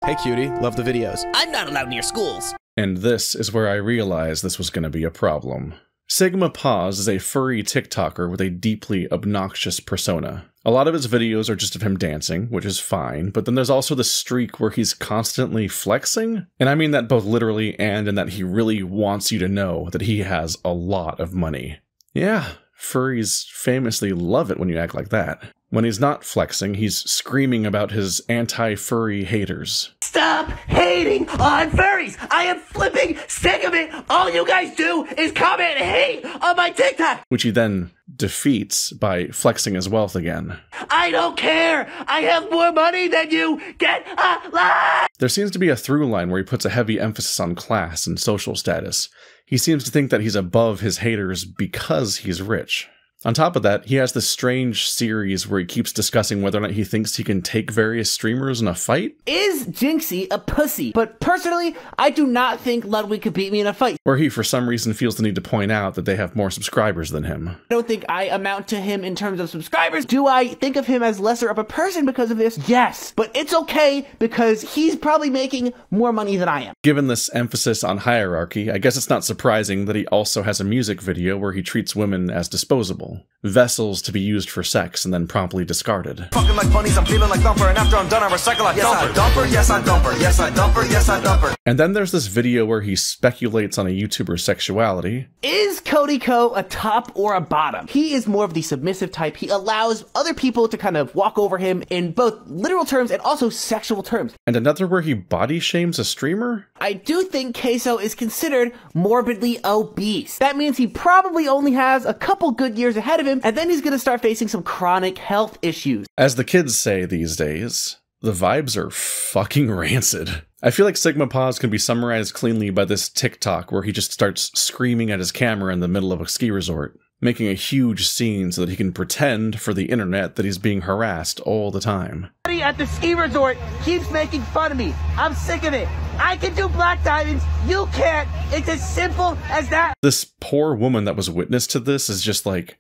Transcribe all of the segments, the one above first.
Hey cutie, love the videos. I'm not allowed near schools. And this is where I realized this was going to be a problem. Sigma Paws is a furry TikToker with a deeply obnoxious persona. A lot of his videos are just of him dancing, which is fine, but then there's also the streak where he's constantly flexing, and I mean that both literally and in that he really wants you to know that he has a lot of money. Yeah, furries famously love it when you act like that. When he's not flexing, he's screaming about his anti-furry haters. Stop hating on furries! I am flipping sick of it! All you guys do is comment hate on my TikTok! Which he then defeats by flexing his wealth again. I don't care! I have more money than you! Get a life! There seems to be a through line where he puts a heavy emphasis on class and social status. He seems to think that he's above his haters because he's rich. On top of that, he has this strange series where he keeps discussing whether or not he thinks he can take various streamers in a fight. Is Jinxie a pussy? But personally, I do not think Ludwig could beat me in a fight. Where he, for some reason, feels the need to point out that they have more subscribers than him. I don't think I amount to him in terms of subscribers. Do I think of him as lesser of a person because of this? Yes. But it's okay because he's probably making more money than I am. Given this emphasis on hierarchy, I guess it's not surprising that he also has a music video where he treats women as disposable. Vessels to be used for sex and then promptly discarded. Fucking like bunnies, I'm feeling like thumper, and after I'm done I recycle like dumper. Dumper, yes I dumper, yes I dumper, yes I dumper. And then there's this video where he speculates on a YouTuber's sexuality. Is Cody Co a top or a bottom? He is more of the submissive type. He allows other people to kind of walk over him in both literal terms and also sexual terms. And another where he body shames a streamer? I do think Queso is considered morbidly obese. That means he probably only has a couple good years ahead of him, and then he's gonna start facing some chronic health issues. As the kids say these days, the vibes are fucking rancid. I feel like Sigma Paws can be summarized cleanly by this TikTok where he just starts screaming at his camera in the middle of a ski resort, making a huge scene so that he can pretend for the internet that he's being harassed all the time. At the ski resort keeps making fun of me. I'm sick of it. I can do black diamonds. You can't. It's as simple as that. This poor woman that was witness to this is just like,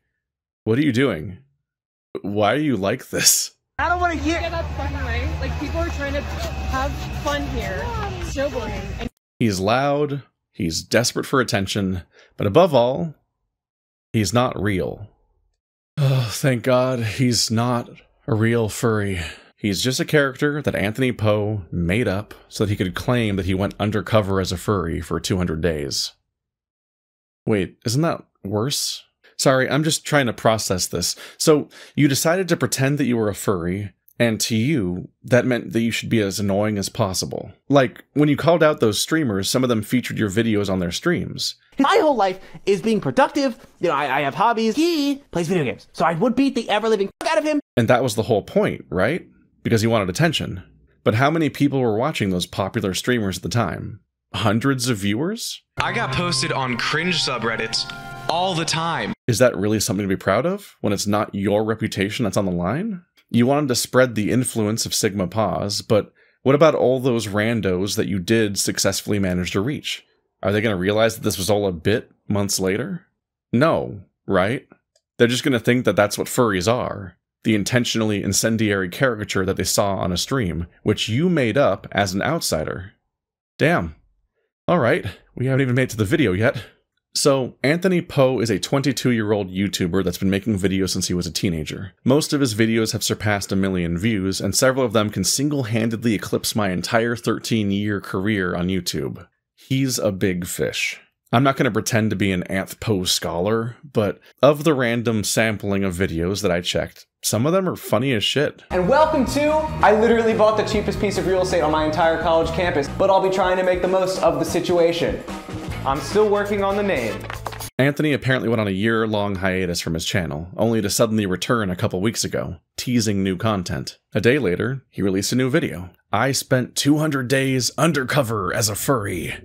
what are you doing? Why are you like this? I don't want to hear. Yeah, that's fun, right? Like, people are trying to have fun here. Snowboarding. And He's loud, he's desperate for attention, but above all, he's not real. Oh, thank God he's not a real furry. He's just a character that Anthpo made up so that he could claim that he went undercover as a furry for 200 days. Wait, isn't that worse? Sorry, I'm just trying to process this. So, you decided to pretend that you were a furry, and to you, that meant that you should be as annoying as possible. Like, when you called out those streamers, some of them featured your videos on their streams. My whole life is being productive. You know, I have hobbies. He plays video games. So I would beat the ever-living fuck out of him. And that was the whole point, right? Because he wanted attention. But how many people were watching those popular streamers at the time? Hundreds of viewers? I got posted on cringe subreddits all the time. Is that really something to be proud of when it's not your reputation that's on the line? You wanted to spread the influence of Sigma Paws, but what about all those randos that you did successfully manage to reach? Are they going to realize that this was all a bit months later? No, right? They're just going to think that that's what furries are. The intentionally incendiary caricature that they saw on a stream, which you made up as an outsider. Damn. Alright, we haven't even made it to the video yet. So, Anthpo is a 22-year-old YouTuber that's been making videos since he was a teenager. Most of his videos have surpassed 1 million views, and several of them can single-handedly eclipse my entire 13-year career on YouTube. He's a big fish. I'm not going to pretend to be an Anthpo scholar, but of the random sampling of videos that I checked, some of them are funny as shit. And welcome to, I literally bought the cheapest piece of real estate on my entire college campus, but I'll be trying to make the most of the situation. I'm still working on the name. Anthony apparently went on a year-long hiatus from his channel, only to suddenly return a couple weeks ago, teasing new content. A day later, he released a new video. I spent 200 days undercover as a furry.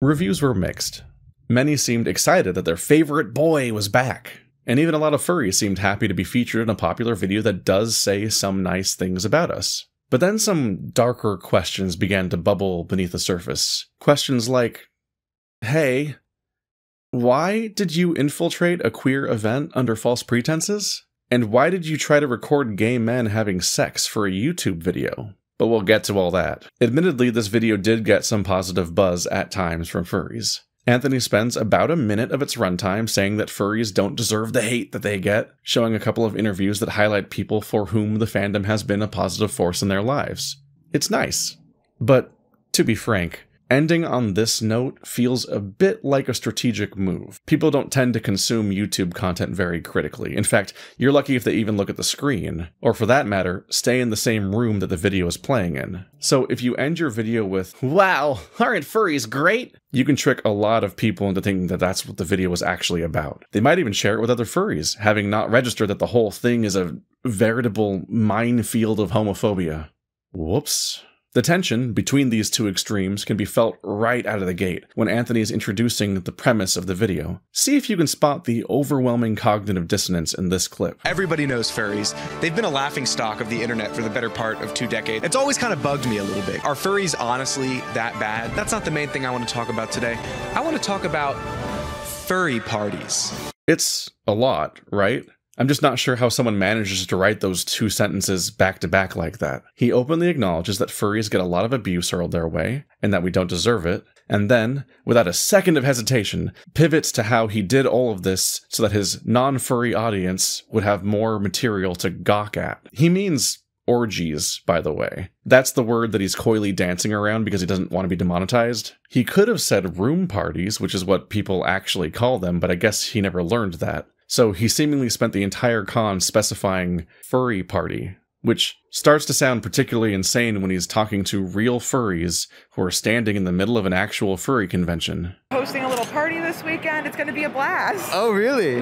Reviews were mixed. Many seemed excited that their favorite boy was back, and even a lot of furries seemed happy to be featured in a popular video that does say some nice things about us. But then some darker questions began to bubble beneath the surface. Questions like, hey, why did you infiltrate a queer event under false pretenses? And why did you try to record gay men having sex for a YouTube video? but we'll get to all that. Admittedly, this video did get some positive buzz at times from furries. Anthony spends about a minute of its runtime saying that furries don't deserve the hate that they get, showing a couple of interviews that highlight people for whom the fandom has been a positive force in their lives. It's nice. But, to be frank, ending on this note feels a bit like a strategic move. People don't tend to consume YouTube content very critically. In fact, you're lucky if they even look at the screen, or for that matter, stay in the same room that the video is playing in. So if you end your video with, "Wow, aren't furries great?" you can trick a lot of people into thinking that that's what the video was actually about. They might even share it with other furries, having not registered that the whole thing is a veritable minefield of homophobia. Whoops. The tension between these two extremes can be felt right out of the gate when Anthony is introducing the premise of the video. See if you can spot the overwhelming cognitive dissonance in this clip. Everybody knows furries. They've been a laughingstock of the internet for the better part of 2 decades. It's always kind of bugged me a little bit. Are furries honestly that bad? That's not the main thing I want to talk about today. I want to talk about furry parties. It's a lot, right? I'm just not sure how someone manages to write those 2 sentences back to back like that. He openly acknowledges that furries get a lot of abuse hurled their way, and that we don't deserve it, and then, without a second of hesitation, pivots to how he did all of this so that his non-furry audience would have more material to gawk at. He means orgies, by the way. That's the word that he's coyly dancing around because he doesn't want to be demonetized. He could have said room parties, which is what people actually call them, but I guess he never learned that. So he seemingly spent the entire con specifying furry party, which starts to sound particularly insane when he's talking to real furries who are standing in the middle of an actual furry convention. Hosting a little party this weekend. It's going to be a blast. Oh, really?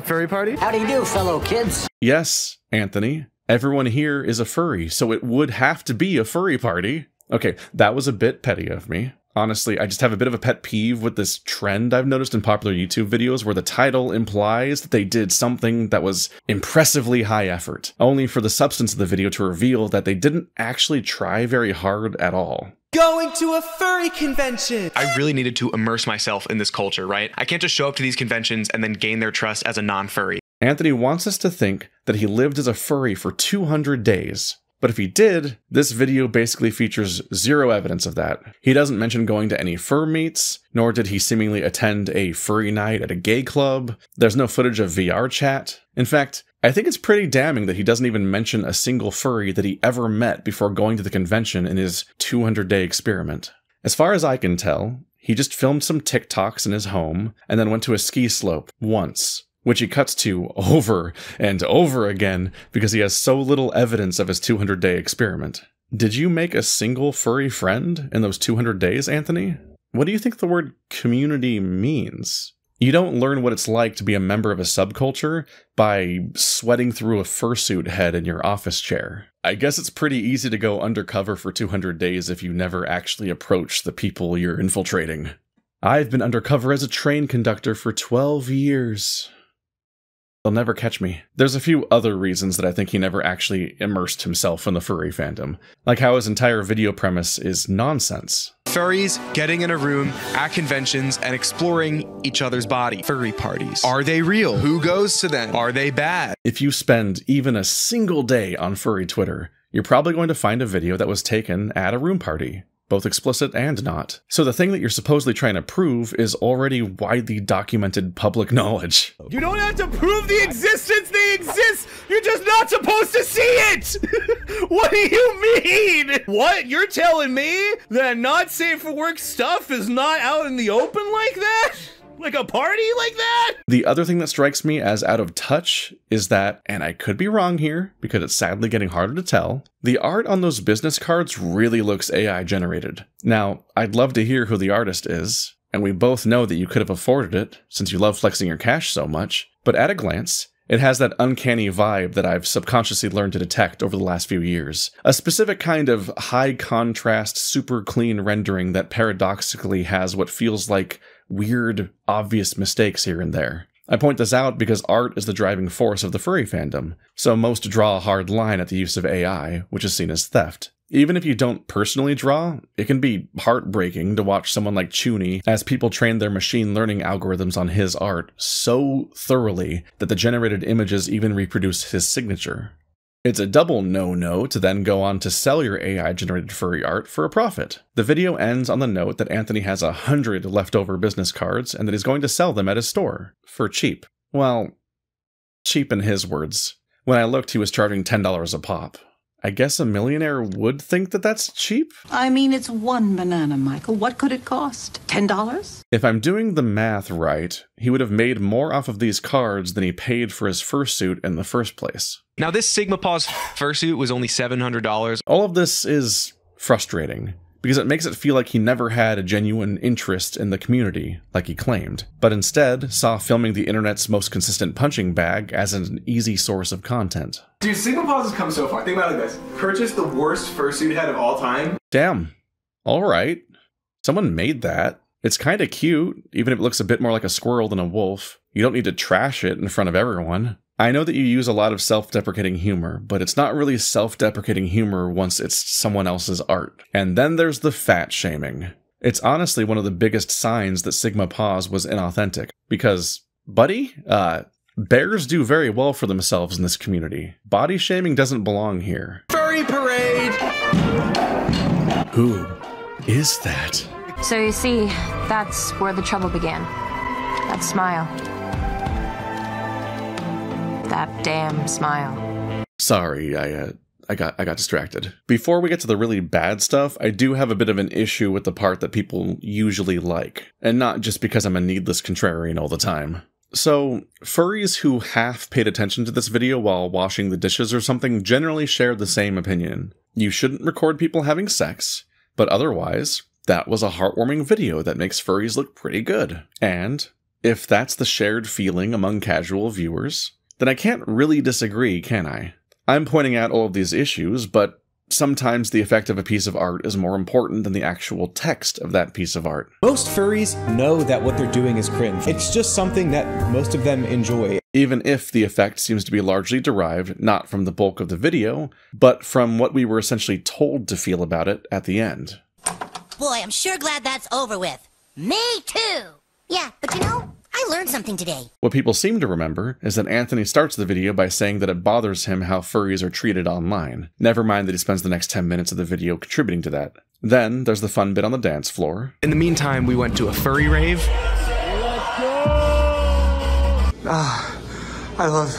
Furry party? How do you do, fellow kids? Yes, Anthony. Everyone here is a furry, so it would have to be a furry party. Okay, that was a bit petty of me. Honestly, I just have a bit of a pet peeve with this trend I've noticed in popular YouTube videos where the title implies that they did something that was impressively high effort, only for the substance of the video to reveal that they didn't actually try very hard at all. Going to a furry convention! I really needed to immerse myself in this culture, right? I can't just show up to these conventions and then gain their trust as a non-furry. Anthony wants us to think that he lived as a furry for 200 days. But if he did, this video basically features zero evidence of that. He doesn't mention going to any fur meets, nor did he seemingly attend a furry night at a gay club. There's no footage of VR chat. In fact, I think it's pretty damning that he doesn't even mention a single furry that he ever met before going to the convention in his 200-day experiment. As far as I can tell, he just filmed some TikToks in his home and then went to a ski slope once, which he cuts to over and over again because he has so little evidence of his 200-day experiment. Did you make a single furry friend in those 200 days, Anthony? What do you think the word community means? You don't learn what it's like to be a member of a subculture by sweating through a fursuit head in your office chair. I guess it's pretty easy to go undercover for 200 days if you never actually approach the people you're infiltrating. I've been undercover as a train conductor for 12 years. They'll never catch me. There's a few other reasons that I think he never actually immersed himself in the furry fandom, like how his entire video premise is nonsense. Furries getting in a room at conventions and exploring each other's body. Furry parties. Are they real? Who goes to them? Are they bad? If you spend even a single day on furry Twitter, you're probably going to find a video that was taken at a room party. Both explicit and not. So the thing that you're supposedly trying to prove is already widely documented public knowledge. You don't have to prove the existence, they exist! You're just not supposed to see it! What do you mean? What? You're telling me that not safe for work stuff is not out in the open like that? Like a party like that? The other thing that strikes me as out of touch is that, and I could be wrong here, because it's sadly getting harder to tell, the art on those business cards really looks AI generated. Now, I'd love to hear who the artist is, and we both know that you could have afforded it, since you love flexing your cash so much, but at a glance, it has that uncanny vibe that I've subconsciously learned to detect over the last few years. A specific kind of high-contrast, super clean rendering that paradoxically has what feels like weird, obvious mistakes here and there. I point this out because art is the driving force of the furry fandom, so most draw a hard line at the use of AI, which is seen as theft. Even if you don't personally draw, it can be heartbreaking to watch someone like Chuni as people train their machine learning algorithms on his art so thoroughly that the generated images even reproduce his signature. It's a double no-no to then go on to sell your AI-generated furry art for a profit. The video ends on the note that Anthony has 100 leftover business cards and that he's going to sell them at his store. For cheap. Well, cheap in his words. When I looked, he was charging $10 a pop. I guess a millionaire would think that that's cheap? I mean, it's one banana, Michael. What could it cost? $10? If I'm doing the math right, he would have made more off of these cards than he paid for his fursuit in the first place. Now, this Sigma Paws fursuit was only $700. All of this is frustrating, because it makes it feel like he never had a genuine interest in the community, like he claimed, but instead saw filming the internet's most consistent punching bag as an easy source of content. Dude, Sigma Paws has come so far. Think about it like this. Purchase the worst fursuit head of all time. Damn. Alright. Someone made that. It's kinda cute, even if it looks a bit more like a squirrel than a wolf. You don't need to trash it in front of everyone. I know that you use a lot of self-deprecating humor, but it's not really self-deprecating humor once it's someone else's art. And then there's the fat shaming. It's honestly one of the biggest signs that Sigma Paws was inauthentic. Because, buddy, bears do very well for themselves in this community. Body shaming doesn't belong here. Furry parade! Who is that? So you see, that's where the trouble began. That smile. That damn smile. Sorry, I got distracted. Before we get to the really bad stuff, I do have a bit of an issue with the part that people usually like, and not just because I'm a needless contrarian all the time. So, furries who half paid attention to this video while washing the dishes or something generally share the same opinion. You shouldn't record people having sex, but otherwise, that was a heartwarming video that makes furries look pretty good. And if that's the shared feeling among casual viewers, then I can't really disagree, can I? I'm pointing out all of these issues, but sometimes the effect of a piece of art is more important than the actual text of that piece of art. Most furries know that what they're doing is cringe. It's just something that most of them enjoy. Even if the effect seems to be largely derived not from the bulk of the video, but from what we were essentially told to feel about it at the end. Boy, I'm sure glad that's over with. Me too! Yeah, but you know, I learned something today. What people seem to remember is that Anthony starts the video by saying that it bothers him how furries are treated online. Never mind that he spends the next 10 minutes of the video contributing to that. Then there's the fun bit on the dance floor. In the meantime, we went to a furry rave. I love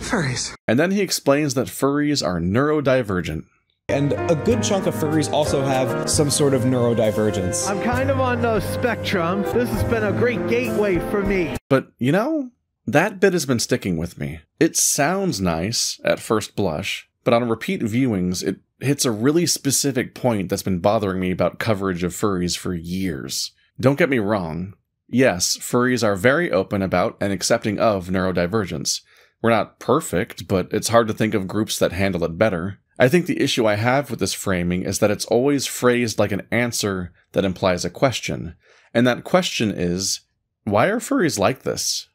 furries. And then he explains that furries are neurodivergent. And a good chunk of furries also have some sort of neurodivergence. I'm kind of on the spectrum. This has been a great gateway for me. But, you know, that bit has been sticking with me. It sounds nice at first blush, but on repeat viewings, it hits a really specific point that's been bothering me about coverage of furries for years. Don't get me wrong. Yes, furries are very open about and accepting of neurodivergence. We're not perfect, but it's hard to think of groups that handle it better. I think the issue I have with this framing is that it's always phrased like an answer that implies a question. And that question is, why are furries like this?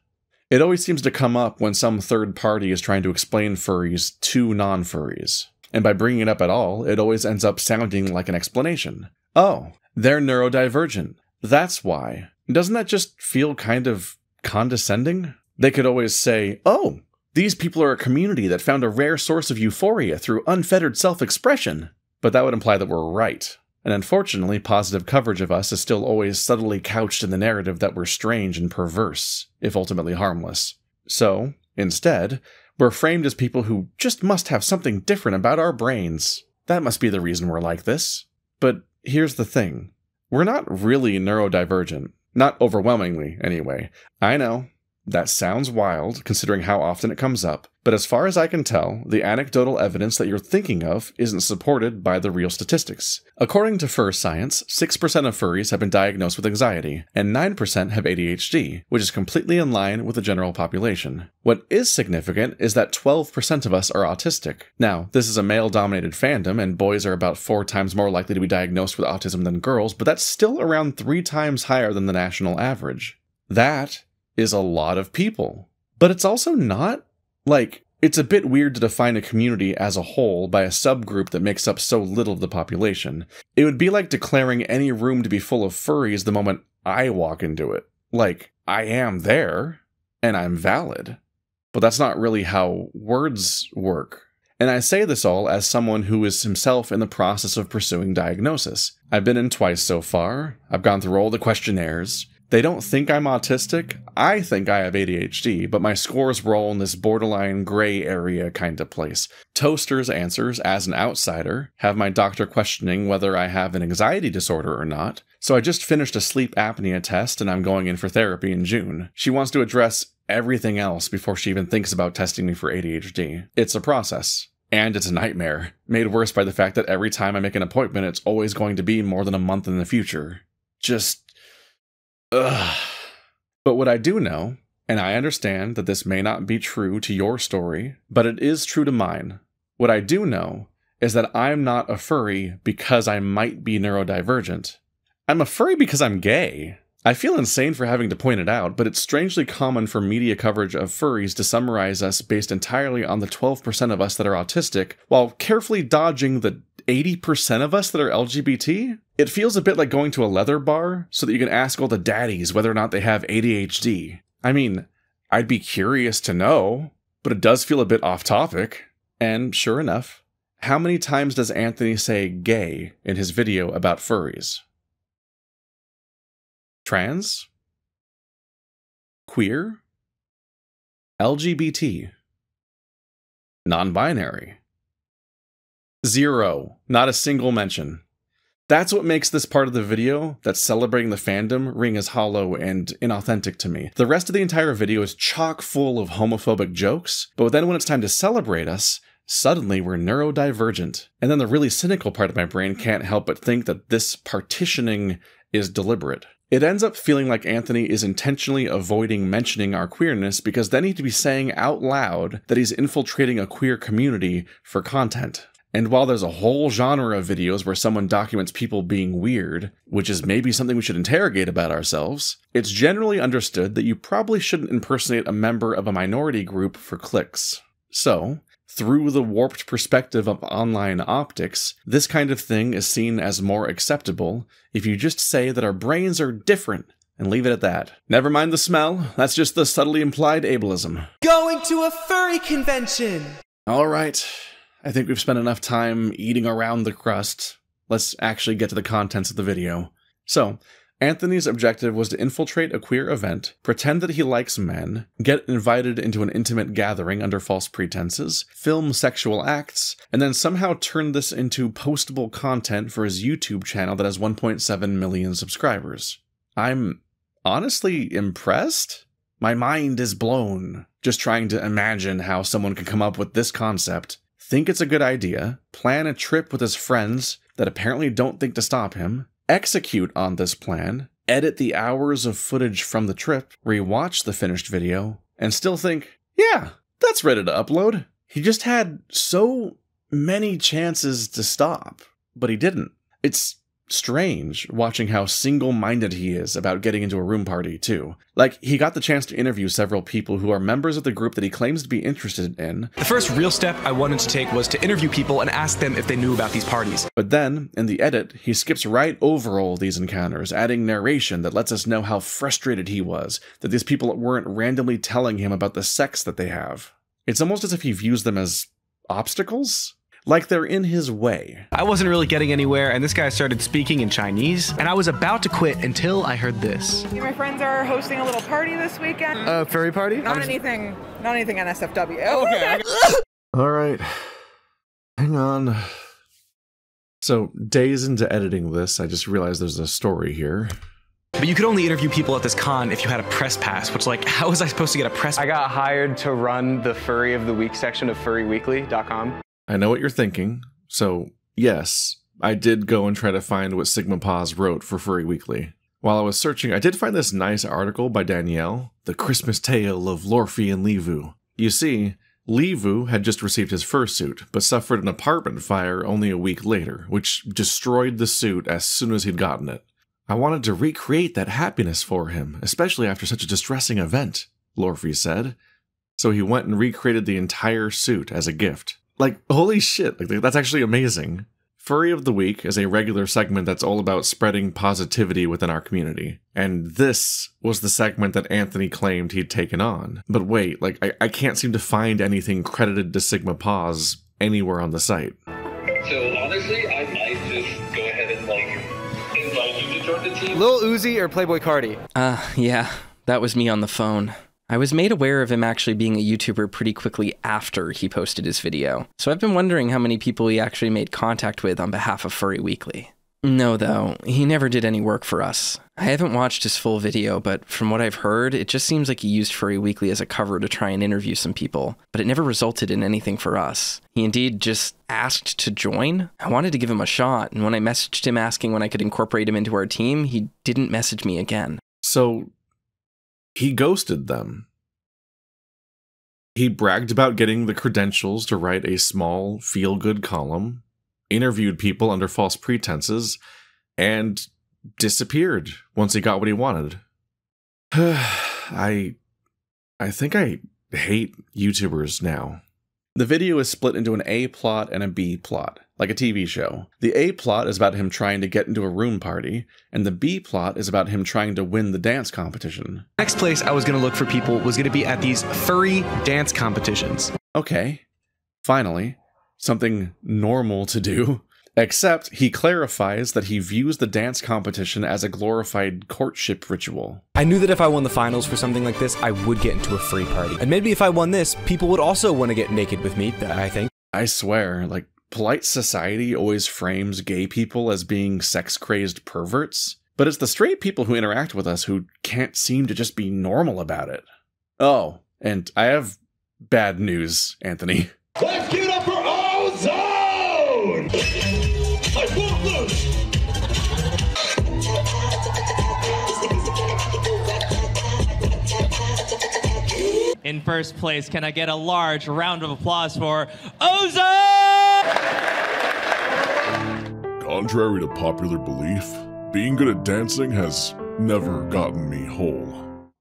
It always seems to come up when some third party is trying to explain furries to non-furries. And by bringing it up at all, it always ends up sounding like an explanation. Oh, they're neurodivergent. That's why. Doesn't that just feel kind of condescending? They could always say, oh, these people are a community that found a rare source of euphoria through unfettered self-expression. But that would imply that we're right. And unfortunately, positive coverage of us is still always subtly couched in the narrative that we're strange and perverse, if ultimately harmless. So, instead, we're framed as people who just must have something different about our brains. That must be the reason we're like this. But here's the thing. We're not really neurodivergent. Not overwhelmingly, anyway. I know. That sounds wild, considering how often it comes up, but as far as I can tell, the anecdotal evidence that you're thinking of isn't supported by the real statistics. According to FurScience, 6% of furries have been diagnosed with anxiety, and 9% have ADHD, which is completely in line with the general population. What is significant is that 12% of us are autistic. Now, this is a male-dominated fandom, and boys are about 4 times more likely to be diagnosed with autism than girls, but that's still around 3 times higher than the national average. That is a lot of people. But it's also not. Like, it's a bit weird to define a community as a whole by a subgroup that makes up so little of the population. It would be like declaring any room to be full of furries the moment I walk into it. Like, I am there, and I'm valid. But that's not really how words work. And I say this all as someone who is himself in the process of pursuing diagnosis. I've been in twice so far. I've gone through all the questionnaires. They don't think I'm autistic. I think I have ADHD, but my scores were all in this borderline gray area kind of place. Toaster's answers, as an outsider, have my doctor questioning whether I have an anxiety disorder or not. So I just finished a sleep apnea test and I'm going in for therapy in June. She wants to address everything else before she even thinks about testing me for ADHD. It's a process. And it's a nightmare, made worse by the fact that every time I make an appointment, it's always going to be more than a month in the future. Just... ugh. But what I do know, and I understand that this may not be true to your story, but it is true to mine. What I do know is that I'm not a furry because I might be neurodivergent. I'm a furry because I'm gay. I feel insane for having to point it out, but it's strangely common for media coverage of furries to summarize us based entirely on the 12% of us that are autistic, while carefully dodging the 80% of us that are LGBT? It feels a bit like going to a leather bar so that you can ask all the daddies whether or not they have ADHD. I mean, I'd be curious to know, but it does feel a bit off topic. And sure enough, how many times does Anthony say gay in his video about furries? Trans? Queer? LGBT? Non-binary? 0. Not a single mention. That's what makes this part of the video that's celebrating the fandom ring as hollow and inauthentic to me. The rest of the entire video is chock full of homophobic jokes, but then when it's time to celebrate us, suddenly we're neurodivergent. And then the really cynical part of my brain can't help but think that this partitioning is deliberate. It ends up feeling like Anthony is intentionally avoiding mentioning our queerness because then he'd be saying out loud that he's infiltrating a queer community for content. And while there's a whole genre of videos where someone documents people being weird, which is maybe something we should interrogate about ourselves, it's generally understood that you probably shouldn't impersonate a member of a minority group for clicks. So, through the warped perspective of online optics, this kind of thing is seen as more acceptable if you just say that our brains are different and leave it at that. Never mind the smell, that's just the subtly implied ableism. Going to a furry convention! Alright, I think we've spent enough time eating around the crust. Let's actually get to the contents of the video. So, Anthony's objective was to infiltrate a queer event, pretend that he likes men, get invited into an intimate gathering under false pretenses, film sexual acts, and then somehow turn this into postable content for his YouTube channel that has 1.7 million subscribers. I'm honestly impressed? My mind is blown, just trying to imagine how someone could come up with this concept, think it's a good idea, plan a trip with his friends that apparently don't think to stop him, execute on this plan, edit the hours of footage from the trip, rewatch the finished video, and still think, yeah, that's ready to upload. He just had so many chances to stop, but he didn't. It's strange watching how single-minded he is about getting into a room party, too. Like, he got the chance to interview several people who are members of the group that he claims to be interested in. The first real step I wanted to take was to interview people and ask them if they knew about these parties. But then, in the edit, he skips right over all these encounters, adding narration that lets us know how frustrated he was, that these people weren't randomly telling him about the sex that they have. It's almost as if he views them as obstacles? Like they're in his way. I wasn't really getting anywhere, and this guy started speaking in Chinese, and I was about to quit until I heard this. Me and my friends are hosting a little party this weekend. Furry party? Not anything NSFW. Okay. All right. Hang on. So, days into editing this, I just realized there's a story here. But you could only interview people at this con if you had a press pass, which, like, how was I supposed to get a press pass? I got hired to run the Furry of the Week section of furryweekly.com. I know what you're thinking. So, yes, I did go and try to find what Sigma Paws wrote for Furry Weekly. While I was searching, I did find this nice article by Danielle, The Christmas Tale of Lorfi and Livu. You see, Livu had just received his fursuit, but suffered an apartment fire only a week later, which destroyed the suit as soon as he'd gotten it. I wanted to recreate that happiness for him, especially after such a distressing event, Lorfi said. So he went and recreated the entire suit as a gift. Like, holy shit, like, that's actually amazing. Furry of the Week is a regular segment that's all about spreading positivity within our community. And this was the segment that Anthony claimed he'd taken on. But wait, like, I can't seem to find anything credited to Sigma Paws anywhere on the site. So honestly, I might just go ahead and invite you to join the team. Lil Uzi or Playboy Cardi? Yeah, that was me on the phone. I was made aware of him actually being a YouTuber pretty quickly after he posted his video. So I've been wondering how many people he actually made contact with on behalf of Furry Weekly. No, though, he never did any work for us. I haven't watched his full video, but from what I've heard, it just seems like he used Furry Weekly as a cover to try and interview some people, but it never resulted in anything for us. He indeed just asked to join. I wanted to give him a shot, and when I messaged him asking when I could incorporate him into our team, he didn't message me again. So, he ghosted them. He bragged about getting the credentials to write a small, feel-good column, interviewed people under false pretenses, and disappeared once he got what he wanted. I think I hate YouTubers now. The video is split into an A plot and a B plot, like a TV show. The A plot is about him trying to get into a room party, and the B plot is about him trying to win the dance competition. Next place I was going to look for people was going to be at these furry dance competitions. Okay, finally, something normal to do. Except he clarifies that he views the dance competition as a glorified courtship ritual. I knew that if I won the finals for something like this, I would get into a free party. And maybe if I won this, people would also want to get naked with me, I think. I swear, like, polite society always frames gay people as being sex-crazed perverts, but it's the straight people who interact with us who can't seem to just be normal about it. Oh, and I have bad news, Anthony. Let's give it up for Ozone! I won't lose! In first place, can I get a large round of applause for Ozone? Contrary to popular belief, being good at dancing has never gotten me whole.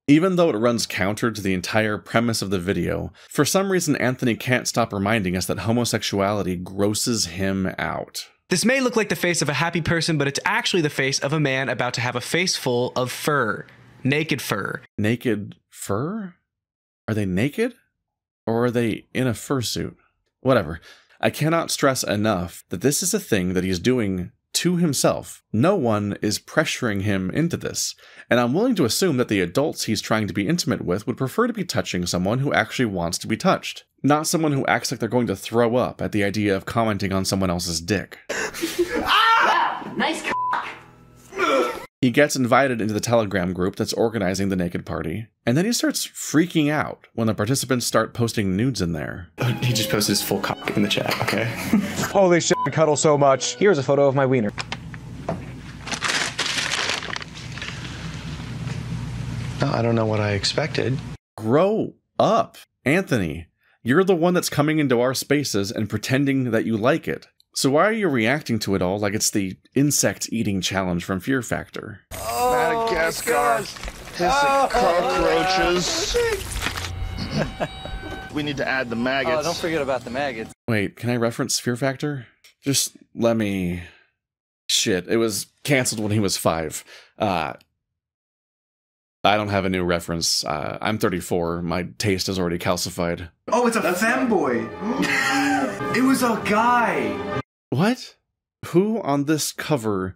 Even though it runs counter to the entire premise of the video, for some reason Anthony can't stop reminding us that homosexuality grosses him out. This may look like the face of a happy person, but it's actually the face of a man about to have a face full of fur. Naked fur. Naked fur? Are they naked? Or are they in a fursuit? Whatever. I cannot stress enough that this is a thing that he's doing to himself. No one is pressuring him into this, and I'm willing to assume that the adults he's trying to be intimate with would prefer to be touching someone who actually wants to be touched, not someone who acts like they're going to throw up at the idea of commenting on someone else's dick. Ah! Nice cock! He gets invited into the Telegram group that's organizing the naked party, and then he starts freaking out when the participants start posting nudes in there. He just posted his full cock in the chat, okay? Holy shit, I cuddle so much. Here's a photo of my wiener. I don't know what I expected. Grow up, Anthony. You're the one that's coming into our spaces and pretending that you like it. So why are you reacting to it all like it's the insect eating challenge from Fear Factor? Madagascar. Cockroaches. We need to add the maggots. Oh, don't forget about the maggots. Wait, can I reference Fear Factor? Just let me... Shit, it was canceled when he was 5. I don't have a new reference. I'm 34. My taste is already calcified. Oh, it's a femboy. It was a guy. What? Who on this cover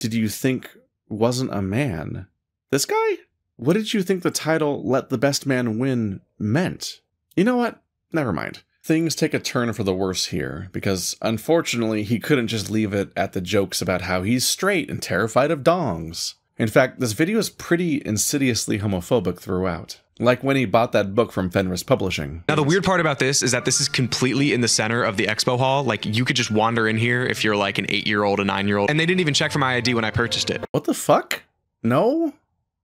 did you think wasn't a man? This guy? What did you think the title "Let the Best Man Win" meant? You know what? Never mind. Things take a turn for the worse here, because unfortunately he couldn't just leave it at the jokes about how he's straight and terrified of dongs. In fact, this video is pretty insidiously homophobic throughout. Like when he bought that book from Fenris Publishing. Now, the weird part about this is that this is completely in the center of the expo hall. Like, you could just wander in here if you're like an 8-year-old, a 9-year-old, and they didn't even check for my ID when I purchased it. What the fuck? No?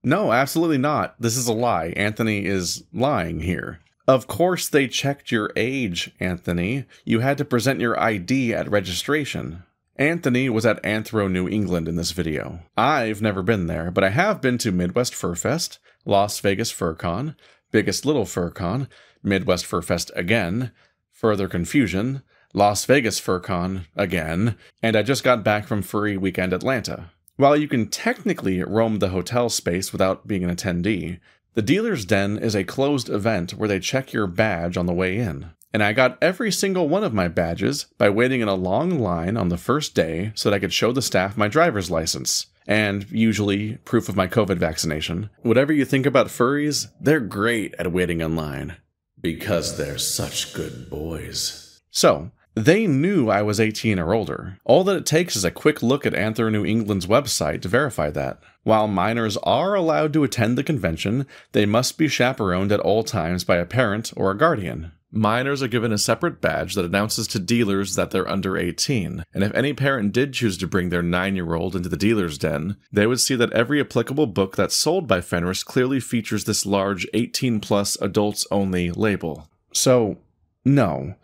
No, absolutely not. This is a lie. Anthony is lying here. Of course they checked your age, Anthony. You had to present your ID at registration. Anthony was at Anthro, New England in this video. I've never been there, but I have been to Midwest Furfest, Las Vegas FurCon, Biggest Little FurCon, Midwest Furfest again, Further Confusion, Las Vegas FurCon again, and I just got back from Furry Weekend Atlanta. While you can technically roam the hotel space without being an attendee, the Dealer's Den is a closed event where they check your badge on the way in. And I got every single one of my badges by waiting in a long line on the first day so that I could show the staff my driver's license. And usually proof of my COVID vaccination. Whatever you think about furries, they're great at waiting in line. Because they're such good boys. So, they knew I was 18 or older. All that it takes is a quick look at Anthro New England's website to verify that. While minors are allowed to attend the convention, they must be chaperoned at all times by a parent or a guardian. Minors are given a separate badge that announces to dealers that they're under 18, and if any parent did choose to bring their 9-year-old into the dealer's den, they would see that every applicable book that's sold by Fenris clearly features this large 18+ adults only label. So, no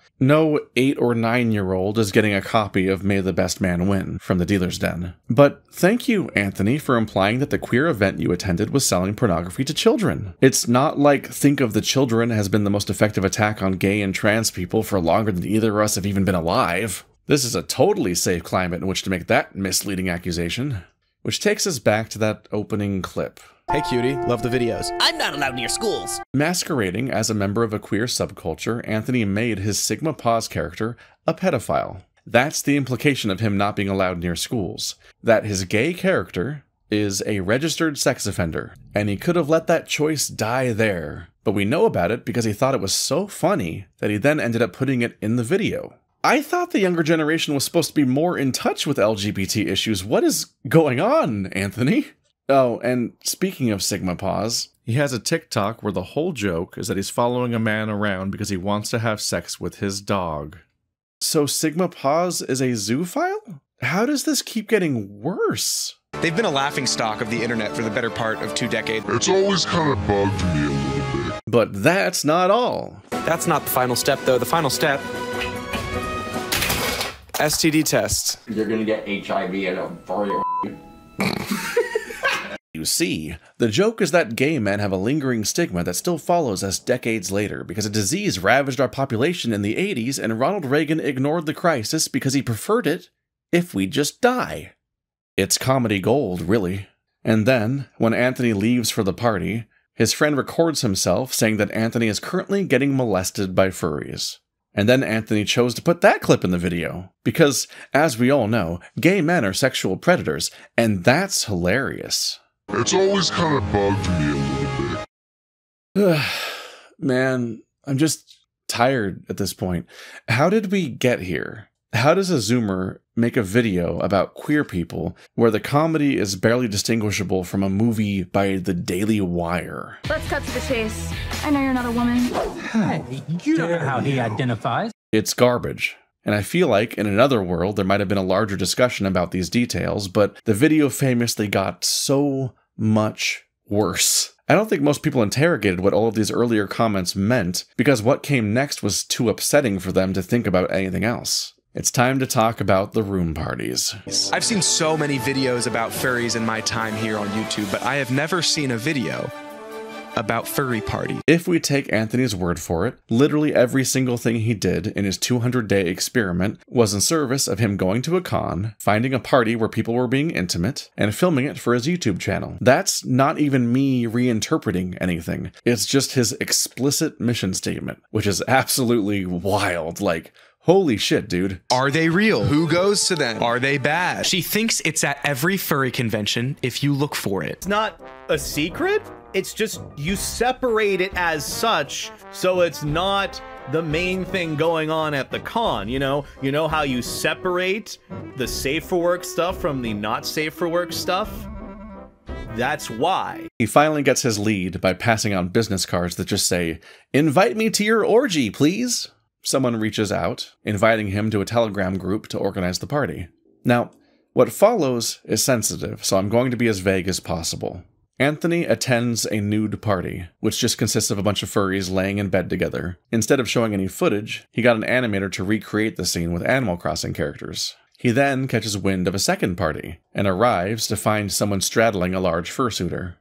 8 or 9-year-old is getting a copy of May the Best Man Win from the dealer's den. But thank you, Anthony, for implying that the queer event you attended was selling pornography to children. It's not like Think of the Children has been the most effective attack on gay and trans people for longer than either of us have even been alive. This is a totally safe climate in which to make that misleading accusation. Which takes us back to that opening clip. Hey cutie, love the videos. I'm not allowed near schools. Masquerading as a member of a queer subculture, Anthony made his Sigma Pause character a pedophile. That's the implication of him not being allowed near schools. That his gay character is a registered sex offender, and he could have let that choice die there. But we know about it because he thought it was so funny that he then ended up putting it in the video. I thought the younger generation was supposed to be more in touch with LGBT issues. What is going on, Anthony? Oh, and speaking of Sigma Pause, he has a TikTok where the whole joke is that he's following a man around because he wants to have sex with his dog. So Sigma Pause is a zoophile? How does this keep getting worse? They've been a laughingstock of the internet for the better part of 2 decades. It's always kind of bugged me a little bit. But that's not all. That's not the final step, though. The final step... STD tests. You're gonna get HIV and a furry. You see, the joke is that gay men have a lingering stigma that still follows us decades later because a disease ravaged our population in the 80s and Ronald Reagan ignored the crisis because he preferred it if we just die. It's comedy gold, really. And then, when Anthony leaves for the party, his friend records himself saying that Anthony is currently getting molested by furries. And then Anthony chose to put that clip in the video. Because, as we all know, gay men are sexual predators, and that's hilarious. It's always kind of bugged me a little bit. Man, I'm just tired at this point. How did we get here? How does a Zoomer make a video about queer people where the comedy is barely distinguishable from a movie by the Daily Wire? Let's cut to the chase. I know you're not a woman. Hey, you don't know how he identifies. It's garbage. And I feel like in another world there might have been a larger discussion about these details, but the video famously got so much worse. I don't think most people interrogated what all of these earlier comments meant, because what came next was too upsetting for them to think about anything else. It's time to talk about the room parties. I've seen so many videos about furries in my time here on YouTube, but I have never seen a video about furry party. If we take Anthony's word for it, literally every single thing he did in his 200-day experiment was in service of him going to a con, finding a party where people were being intimate, and filming it for his YouTube channel. That's not even me reinterpreting anything. It's just his explicit mission statement, which is absolutely wild. Like, holy shit, dude. Are they real? Who goes to them? Are they bad? She thinks it's at every furry convention if you look for it. It's not a secret. It's just you separate it as such, so it's not the main thing going on at the con, you know? You know how you separate the safe for work stuff from the not safe for work stuff? That's why. He finally gets his lead by passing on business cards that just say, "Invite me to your orgy, please." Someone reaches out, inviting him to a Telegram group to organize the party. Now, what follows is sensitive, so I'm going to be as vague as possible. Anthony attends a nude party, which just consists of a bunch of furries laying in bed together. Instead of showing any footage, he got an animator to recreate the scene with Animal Crossing characters. He then catches wind of a second party, and arrives to find someone straddling a large fursuiter.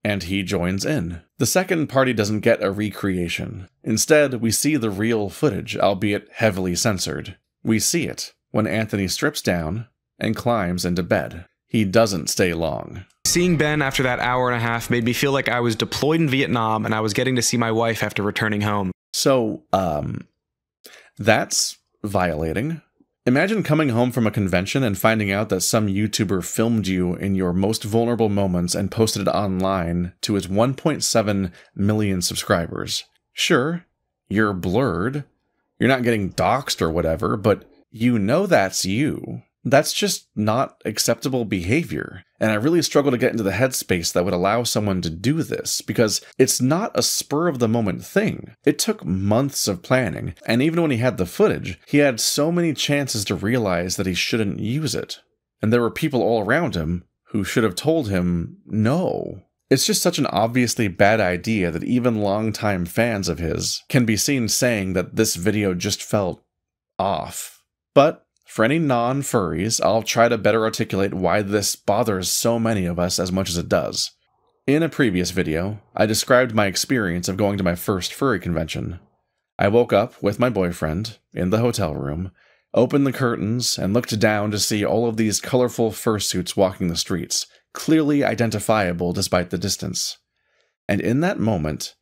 And he joins in. The second party doesn't get a recreation. Instead, we see the real footage, albeit heavily censored. We see it when Anthony strips down and climbs into bed. He doesn't stay long. Seeing Ben after that hour and a half made me feel like I was deployed in Vietnam and I was getting to see my wife after returning home. So, That's violating. Imagine coming home from a convention and finding out that some YouTuber filmed you in your most vulnerable moments and posted it online to his 1.7 million subscribers. Sure, you're blurred, you're not getting doxxed or whatever, but you know that's you. That's just not acceptable behavior. And I really struggle to get into the headspace that would allow someone to do this, because it's not a spur-of-the-moment thing. It took months of planning, and even when he had the footage, he had so many chances to realize that he shouldn't use it. And there were people all around him who should have told him no. It's just such an obviously bad idea that even longtime fans of his can be seen saying that this video just felt off. But for any non-furries, I'll try to better articulate why this bothers so many of us as much as it does. In a previous video, I described my experience of going to my first furry convention. I woke up with my boyfriend in the hotel room, opened the curtains, and looked down to see all of these colorful fursuits walking the streets, clearly identifiable despite the distance. And in that moment,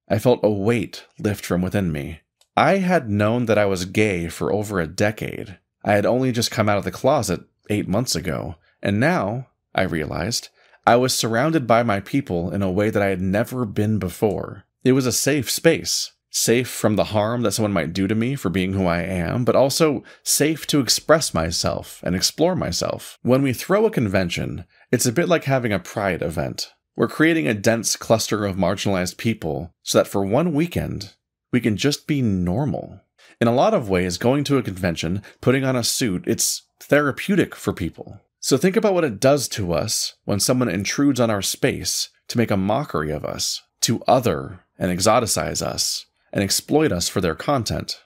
I felt a weight lift from within me. I had known that I was gay for over a decade. I had only just come out of the closet 8 months ago, and now, I realized, I was surrounded by my people in a way that I had never been before. It was a safe space, safe from the harm that someone might do to me for being who I am, but also safe to express myself and explore myself. When we throw a convention, it's a bit like having a pride event. We're creating a dense cluster of marginalized people so that for one weekend, we can just be normal. In a lot of ways, going to a convention, putting on a suit, it's therapeutic for people. So think about what it does to us when someone intrudes on our space to make a mockery of us, to other and exoticize us, and exploit us for their content.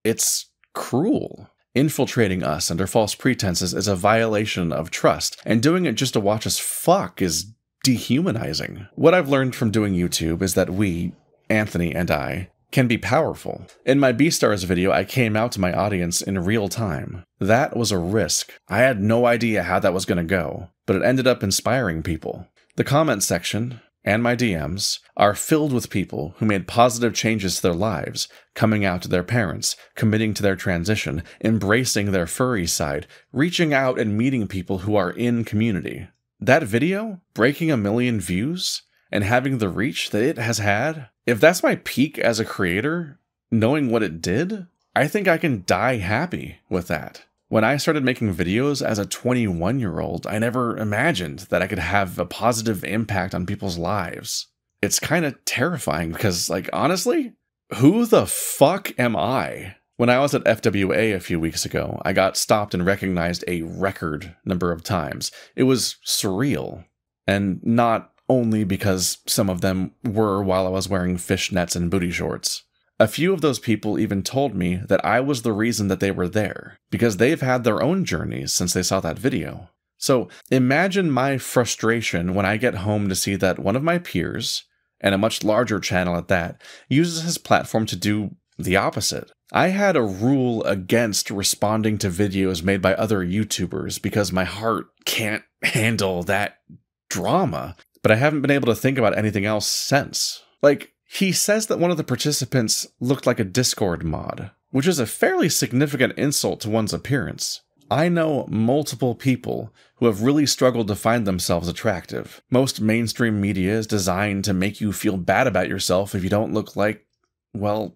It's cruel. Infiltrating us under false pretenses is a violation of trust, and doing it just to watch us fuck is dehumanizing. What I've learned from doing YouTube is that we, Anthony and I, can be powerful. In my Beastars video, I came out to my audience in real time. That was a risk. I had no idea how that was going to go, but it ended up inspiring people. The comment section and my DMs are filled with people who made positive changes to their lives, coming out to their parents, committing to their transition, embracing their furry side, reaching out and meeting people who are in community. That video, breaking 1 million views, and having the reach that it has had, if that's my peak as a creator, knowing what it did, I think I can die happy with that. When I started making videos as a 21-year-old, I never imagined that I could have a positive impact on people's lives. It's kind of terrifying because, like, honestly, who the fuck am I? When I was at FWA a few weeks ago, I got stopped and recognized a record number of times. It was surreal, and not only because some of them were while I was wearing fishnets and booty shorts. A few of those people even told me that I was the reason that they were there, because they've had their own journeys since they saw that video. So imagine my frustration when I get home to see that one of my peers, and a much larger channel at that, uses his platform to do the opposite. I had a rule against responding to videos made by other YouTubers because my heart can't handle that drama. But I haven't been able to think about anything else since. Like, he says that one of the participants looked like a Discord mod, which is a fairly significant insult to one's appearance. I know multiple people who have really struggled to find themselves attractive. Most mainstream media is designed to make you feel bad about yourself if you don't look like, well,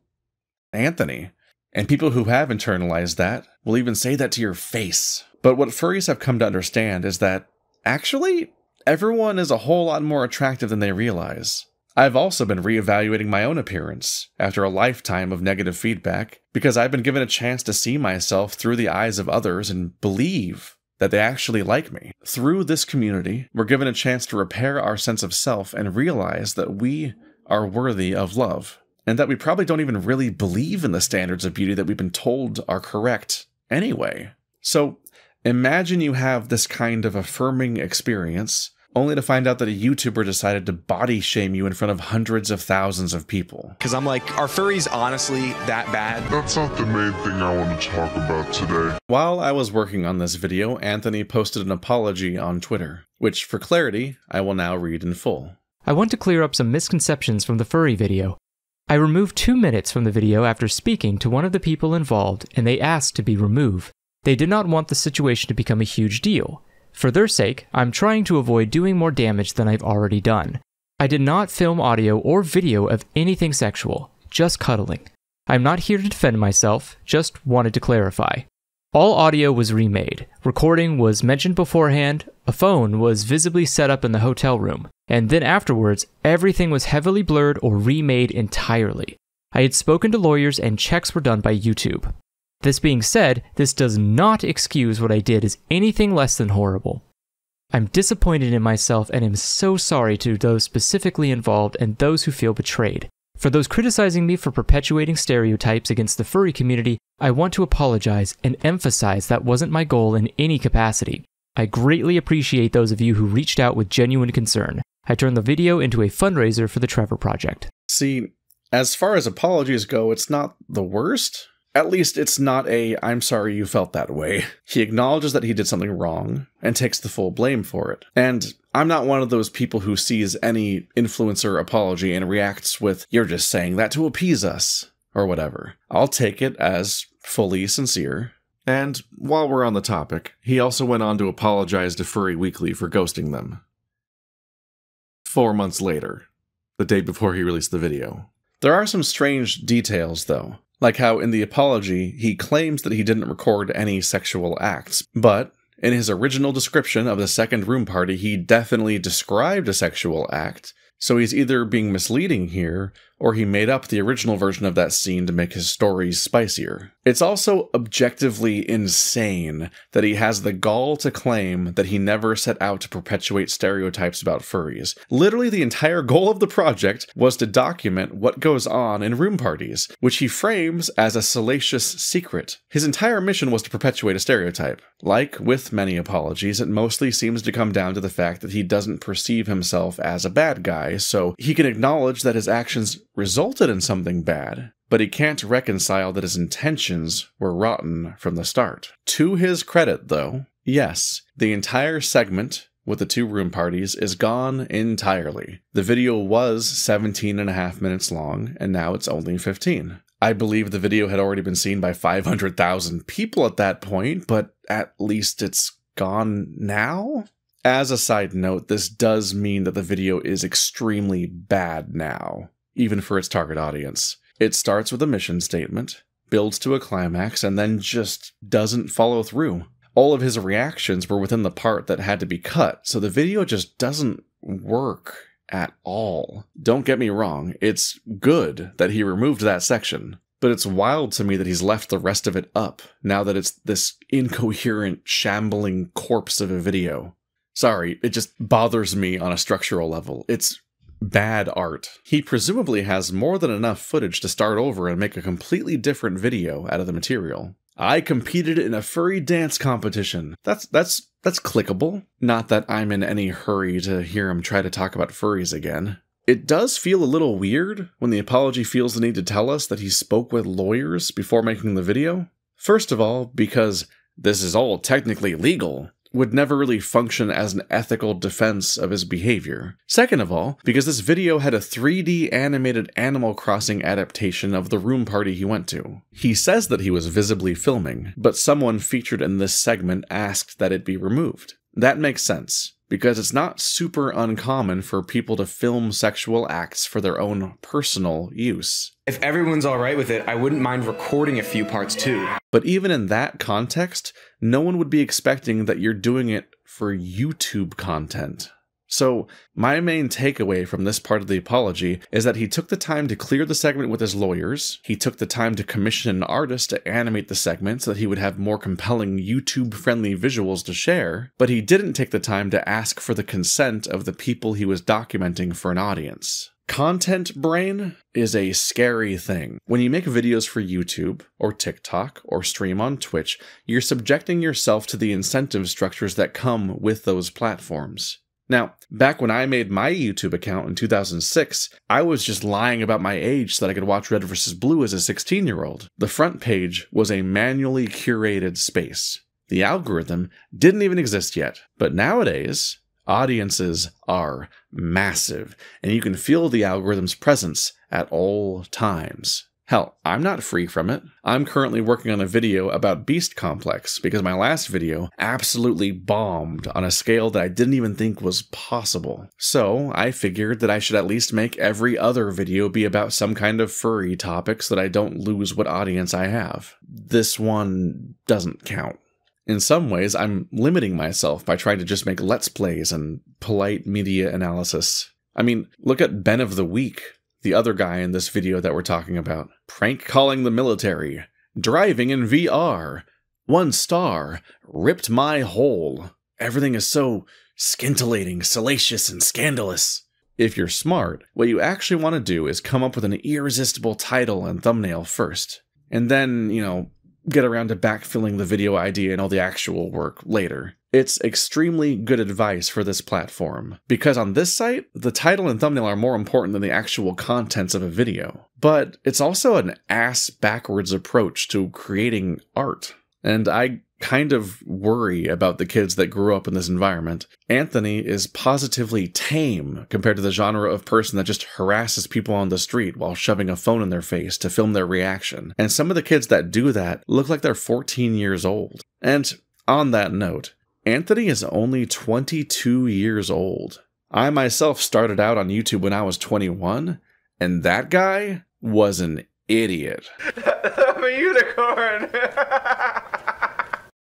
Anthony. And people who have internalized that will even say that to your face. But what furries have come to understand is that, actually, everyone is a whole lot more attractive than they realize. I've also been reevaluating my own appearance after a lifetime of negative feedback because I've been given a chance to see myself through the eyes of others and believe that they actually like me. Through this community, we're given a chance to repair our sense of self and realize that we are worthy of love, and that we probably don't even really believe in the standards of beauty that we've been told are correct anyway. So imagine you have this kind of affirming experience only to find out that a YouTuber decided to body shame you in front of hundreds of thousands of people. Because I'm like, are furries honestly that bad? That's not the main thing I want to talk about today. While I was working on this video, Anthony posted an apology on Twitter, which, for clarity, I will now read in full. I want to clear up some misconceptions from the furry video. I removed 2 minutes from the video after speaking to one of the people involved, and they asked to be removed. They did not want the situation to become a huge deal. For their sake, I'm trying to avoid doing more damage than I've already done. I did not film audio or video of anything sexual, just cuddling. I'm not here to defend myself, just wanted to clarify. All audio was remade, recording was mentioned beforehand, a phone was visibly set up in the hotel room, and then afterwards, everything was heavily blurred or remade entirely. I had spoken to lawyers and checks were done by YouTube. This being said, this does not excuse what I did as anything less than horrible. I'm disappointed in myself and am so sorry to those specifically involved and those who feel betrayed. For those criticizing me for perpetuating stereotypes against the furry community, I want to apologize and emphasize that wasn't my goal in any capacity. I greatly appreciate those of you who reached out with genuine concern. I turned the video into a fundraiser for the Trevor Project. See, as far as apologies go, it's not the worst. At least it's not a, I'm sorry you felt that way. He acknowledges that he did something wrong and takes the full blame for it. And I'm not one of those people who sees any influencer apology and reacts with, you're just saying that to appease us, or whatever. I'll take it as fully sincere. And while we're on the topic, he also went on to apologize to Furry Weekly for ghosting them. 4 months later, the day before he released the video. There are some strange details, though. Like how in the apology, he claims that he didn't record any sexual acts, but in his original description of the second room party, he definitely described a sexual act, so he's either being misleading here, or he made up the original version of that scene to make his stories spicier. It's also objectively insane that he has the gall to claim that he never set out to perpetuate stereotypes about furries. Literally the entire goal of the project was to document what goes on in room parties, which he frames as a salacious secret. His entire mission was to perpetuate a stereotype. Like with many apologies, it mostly seems to come down to the fact that he doesn't perceive himself as a bad guy, so he can acknowledge that his actions resulted in something bad, but he can't reconcile that his intentions were rotten from the start. To his credit, though, yes, the entire segment with the 2 room parties is gone entirely. The video was 17.5 minutes long, and now it's only 15. I believe the video had already been seen by 500,000 people at that point, but at least it's gone now? As a side note, this does mean that the video is extremely bad now, even for its target audience. It starts with a mission statement, builds to a climax, and then just doesn't follow through. All of his reactions were within the part that had to be cut, so the video just doesn't work at all. Don't get me wrong, it's good that he removed that section, but it's wild to me that he's left the rest of it up, now that it's this incoherent, shambling corpse of a video. Sorry, it just bothers me on a structural level. It's bad art. He presumably has more than enough footage to start over and make a completely different video out of the material. I competed in a furry dance competition. That's clickable. Not that I'm in any hurry to hear him try to talk about furries again. It does feel a little weird when the apology feels the need to tell us that he spoke with lawyers before making the video. First of all, because this is all technically legal, would never really function as an ethical defense of his behavior. Second of all, because this video had a 3D animated Animal Crossing adaptation of the room party he went to. He says that he was visibly filming, but someone featured in this segment asked that it be removed. That makes sense, because it's not super uncommon for people to film sexual acts for their own personal use. If everyone's alright with it, I wouldn't mind recording a few parts too. But even in that context, no one would be expecting that you're doing it for YouTube content. So, my main takeaway from this part of the apology is that he took the time to clear the segment with his lawyers, he took the time to commission an artist to animate the segment so that he would have more compelling YouTube-friendly visuals to share, but he didn't take the time to ask for the consent of the people he was documenting for an audience. Content brain is a scary thing. When you make videos for YouTube, or TikTok, or stream on Twitch, you're subjecting yourself to the incentive structures that come with those platforms. Now, back when I made my YouTube account in 2006, I was just lying about my age so that I could watch Red vs. Blue as a 16-year-old. The front page was a manually curated space. The algorithm didn't even exist yet. But nowadays, Audiences are massive, and you can feel the algorithm's presence at all times. Hell, I'm not free from it. I'm currently working on a video about Beast Complex because my last video absolutely bombed on a scale that I didn't even think was possible. So I figured that I should at least make every other video be about some kind of furry topic so that I don't lose what audience I have. This one doesn't count. In some ways, I'm limiting myself by trying to just make Let's Plays and polite media analysis. I mean, look at Ben of the Week, the other guy in this video that we're talking about. Prank calling the military. Driving in VR. 1 star. Ripped my hole. Everything is so scintillating, salacious, and scandalous. If you're smart, what you actually want to do is come up with an irresistible title and thumbnail first. And then, get around to backfilling the video idea and all the actual work later. It's extremely good advice for this platform, because on this site, the title and thumbnail are more important than the actual contents of a video. But it's also an ass-backwards approach to creating art. And I kind of worry about the kids that grew up in this environment. Anthony is positively tame compared to the genre of person that just harasses people on the street while shoving a phone in their face to film their reaction. And some of the kids that do that look like they're 14 years old. And on that note, Anthony is only 22 years old. I myself started out on YouTube when I was 21, and that guy was an idiot. I'm a unicorn!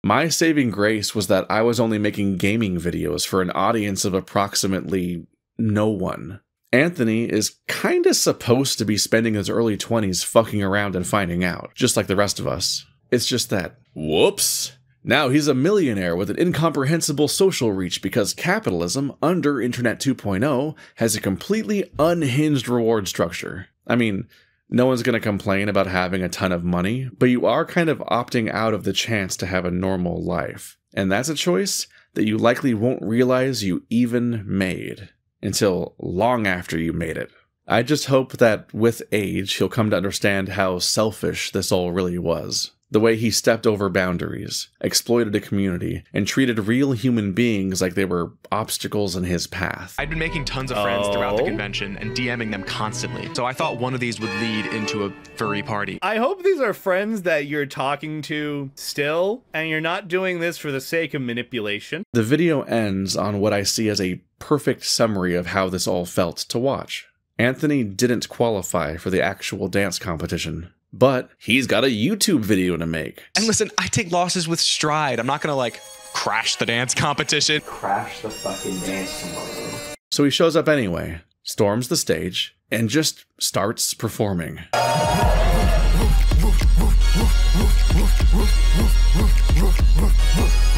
My saving grace was that I was only making gaming videos for an audience of approximately no one. Anthony is kinda supposed to be spending his early 20s fucking around and finding out, just like the rest of us. It's just that, whoops, now he's a millionaire with an incomprehensible social reach because capitalism, under Internet 2.0, has a completely unhinged reward structure. I mean, no one's going to complain about having a ton of money, but you are kind of opting out of the chance to have a normal life. And that's a choice that you likely won't realize you even made until long after you made it. I just hope that with age, he'll come to understand how selfish this all really was. The way he stepped over boundaries, exploited a community, and treated real human beings like they were obstacles in his path. I'd been making tons of friends throughout the convention and DMing them constantly, so I thought one of these would lead into a furry party. I hope these are friends that you're talking to still, and you're not doing this for the sake of manipulation. The video ends on what I see as a perfect summary of how this all felt to watch. Anthony didn't qualify for the actual dance competition, but he's got a YouTube video to make. And listen, I take losses with stride. I'm not gonna, crash the dance competition. Crash the fucking dance tomorrow. So he shows up anyway, storms the stage, and just starts performing.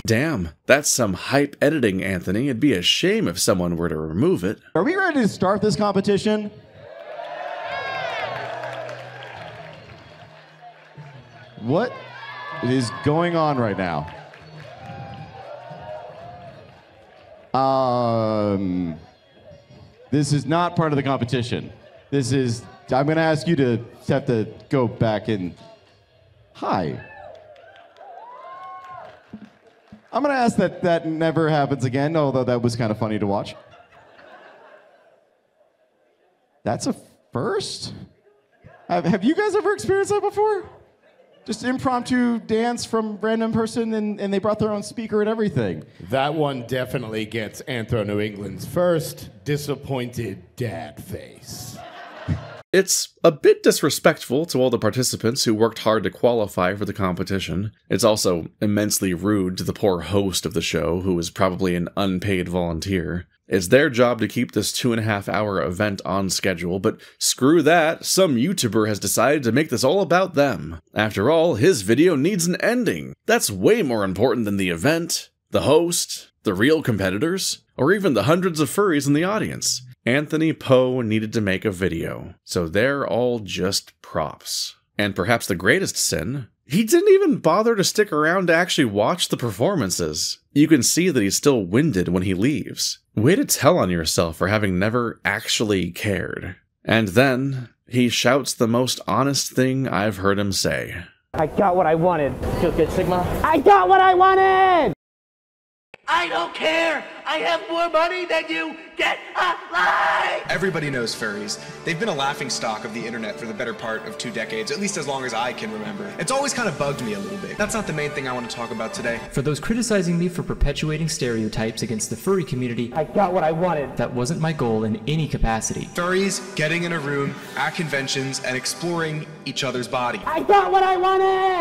Damn, that's some hype editing, Anthony. It'd be a shame if someone were to remove it. Are we ready to start this competition? What is going on right now? This is not part of the competition. This is, I'm gonna ask you to have to go back and, hi. I'm gonna ask that that never happens again, although that was kind of funny to watch. That's a first? Have you guys ever experienced that before? Just impromptu dance from random person and they brought their own speaker and everything. That one definitely gets Anthro New England's first disappointed dad face. It's a bit disrespectful to all the participants who worked hard to qualify for the competition. It's also immensely rude to the poor host of the show, who is probably an unpaid volunteer. It's their job to keep this 2.5-hour event on schedule, but screw that, some YouTuber has decided to make this all about them. After all, his video needs an ending. That's way more important than the event, the host, the real competitors, or even the hundreds of furries in the audience. Anthpo needed to make a video, so they're all just props. And perhaps the greatest sin, he didn't even bother to stick around to actually watch the performances. You can see that he's still winded when he leaves. Way to tell on yourself for having never actually cared. And then, he shouts the most honest thing I've heard him say. I got what I wanted. Feel good, Sigma? I got what I wanted! I don't care. I have more money than you. Get a life. Everybody knows furries. They've been a laughingstock of the internet for the better part of 2 decades, at least as long as I can remember. It's always kind of bugged me a little bit. That's not the main thing I want to talk about today. For those criticizing me for perpetuating stereotypes against the furry community, I got what I wanted. That wasn't my goal in any capacity. Furries getting in a room at conventions and exploring each other's body. I got what I wanted!